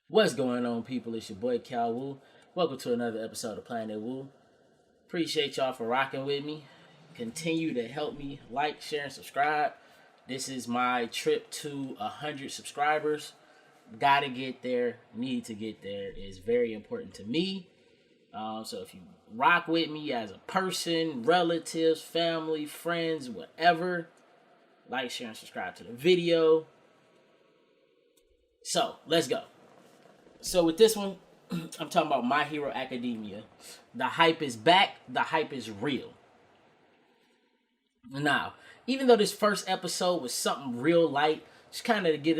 What's going on, people? It's your boy Calwu. Welcome to another episode of Planetwu. Appreciate y'all for rocking with me. Continue to help me like, share, and subscribe. This is my trip to 100 subscribers. Gotta get there. Need to get there. It's very important to me. So if you rock with me as a person, relatives, family, friends, whatever, like, share, and subscribe to the video. So let's go. So with this one, I'm talking about My Hero Academia. The hype is back. The hype is real. Now, even though this first episode was something real light, just kind of to get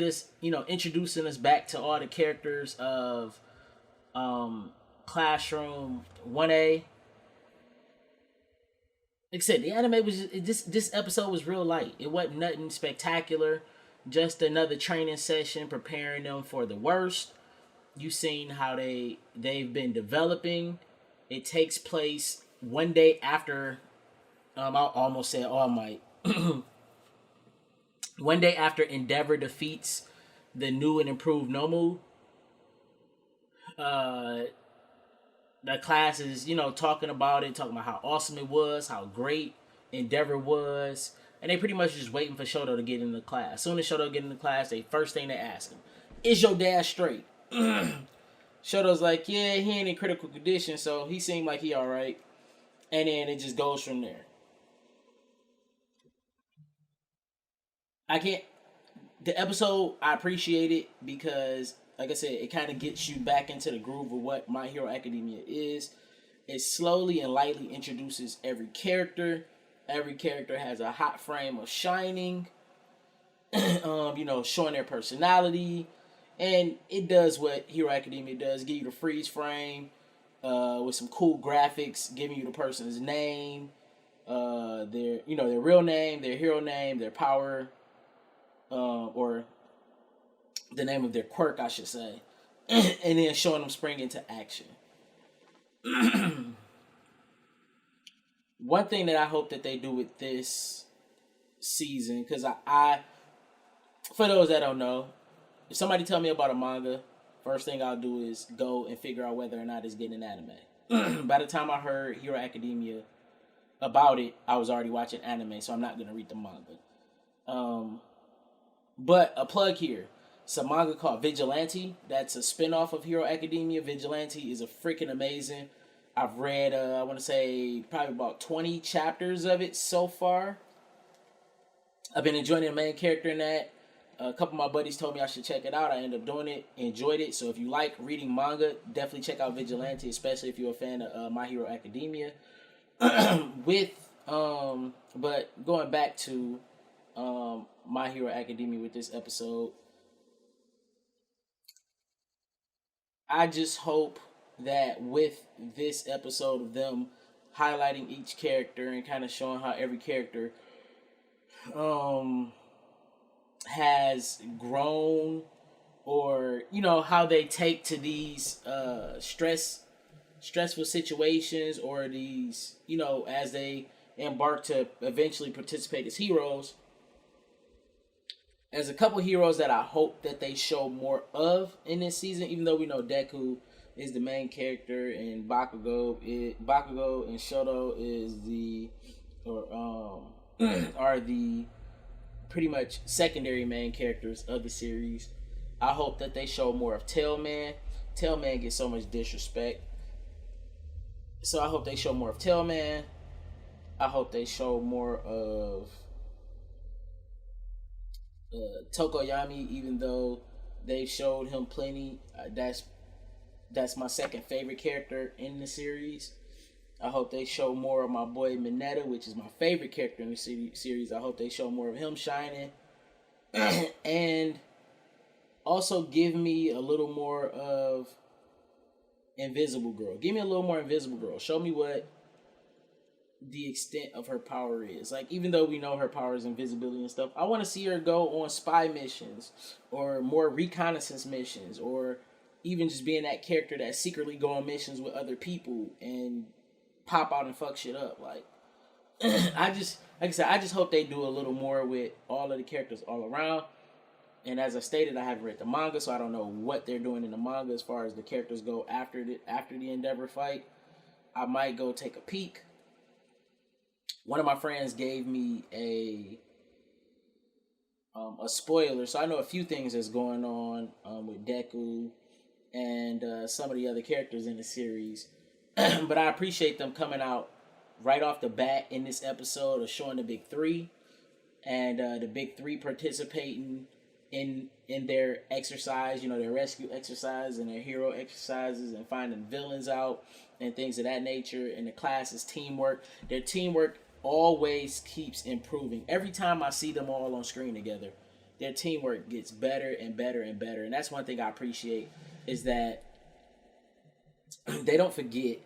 us, introducing us back to all the characters of Classroom 1A. Like I said, the anime was this episode was real light. It wasn't nothing spectacular. Just another training session preparing them for the worst. You seen how they've been developing. It takes place one day after I almost said allmight. One day after Endeavor defeats the new and improved Nomu. The class is, talking about it, talking about how awesome it was, how great Endeavor was. And they pretty much just waiting for Shoto to get into class. As soon as Shoto get into class, first thing they ask him, is your dad straight? Shoto's like, yeah, he ain't in critical condition, so he seemed like he alright. And then it just goes from there. The episode, I appreciate it because, like I said, it kind of gets you back into the groove of what My Hero Academia is. It slowly and lightly introduces every character. Every character has a hot frame of shining, showing their personality. And it does what Hero Academia does, give you the freeze frame with some cool graphics, giving you the person's name, their real name, their hero name, their power, or the name of their quirk, I should say, and then showing them spring into action. One thing that I hope that they do with this season, because I for those that don't know, if somebody tell me about a manga, first thing I'll do is go and figure out whether or not it's getting an anime. By the time I heard Hero Academia about it, I was already watching anime, so I'm not going to read the manga. But a plug here. It's a manga called Vigilante. That's a spinoff of Hero Academia. Vigilante is a freaking amazing. I've read, I want to say, probably about 20 chapters of it so far. I've been enjoying the main character in that. A couple of my buddies told me I should check it out. I ended up doing it, enjoyed it. So if you like reading manga, definitely check out Vigilante, especially if you're a fan of My Hero Academia. But going back to My Hero Academia with this episode, I just hope that with this episode of them highlighting each character and kind of showing how every character has grown, or how they take to these stressful situations, or these as they embark to eventually participate as heroes. There's a couple heroes that I hope that they show more of in this season, even though we know Deku is the main character and Bakugo and Shoto is are the pretty much secondary main characters of the series. I hope that they show more of Tailman. Tailman gets so much disrespect. So I hope they show more of Tailman. I hope they show more of Tokoyami, even though they showed him plenty. That's my second favorite character in the series. I hope they show more of my boy Mineta, which is my favorite character in the series. I hope they show more of him shining. And also give me a little more of Invisible Girl. Give me a little more Invisible Girl. Show me what the extent of her power is. Like, even though we know her power is invisibility and stuff, I want to see her go on spy missions or more reconnaissance missions, or even just being that character that secretly go on missions with other people and pop out and fuck shit up. Like, I just hope they do a little more with all of the characters all around. And as I stated, I haven't read the manga, so I don't know what they're doing in the manga as far as the characters go after the Endeavor fight. I might go take a peek. One of my friends gave me a spoiler, so I know a few things that's going on with Deku and some of the other characters in the series. But I appreciate them coming out right off the bat in this episode of showing the big three, and the big three participating in their exercise, their rescue exercise and their hero exercises, and finding villains out and things of that nature. And the class's teamwork, their teamwork always keeps improving. Every time I see them all on screen together, their teamwork gets better and better and better. And that's one thing I appreciate, is that they don't forget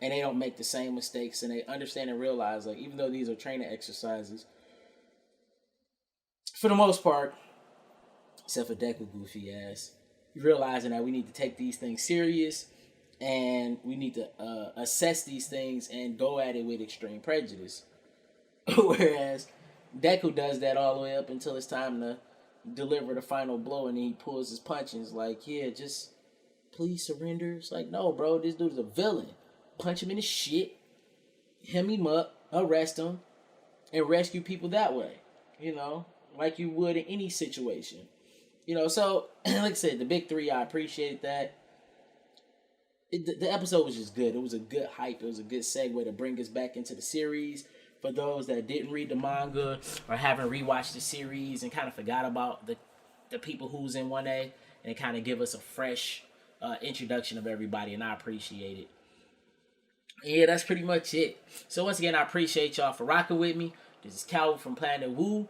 and they don't make the same mistakes, and they understand and realize, like, even though these are training exercises, for the most part, except for Deku goofy ass, realizing that we need to take these things serious and we need to assess these things and go at it with extreme prejudice. Whereas Deku does that all the way up until it's time to deliver the final blow, and then he pulls his punch and is like, yeah, just please surrender. It's like, no, bro, this dude's a villain. Punch him in the shit, hem him up, arrest him, and rescue people that way. Like you would in any situation. So, like I said, the big three, I appreciate that. The episode was just good. It was a good hype. It was a good segue to bring us back into the series. For those that didn't read the manga or haven't rewatched the series and kind of forgot about the people who's in 1A, and kind of give us a fresh introduction of everybody, and I appreciate it. Yeah, that's pretty much it. So once again, I appreciate y'all for rocking with me. This is Calwu from Planetwu.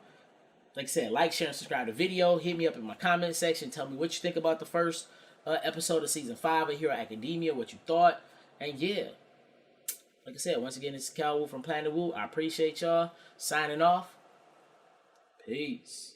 Like I said, like, share, and subscribe to the video. Hit me up in my comment section. Tell me what you think about the first episode of Season 5 of Hero Academia, what you thought. And yeah, like I said, once again, this is Calwu from Planetwu. I appreciate y'all. Signing off. Peace.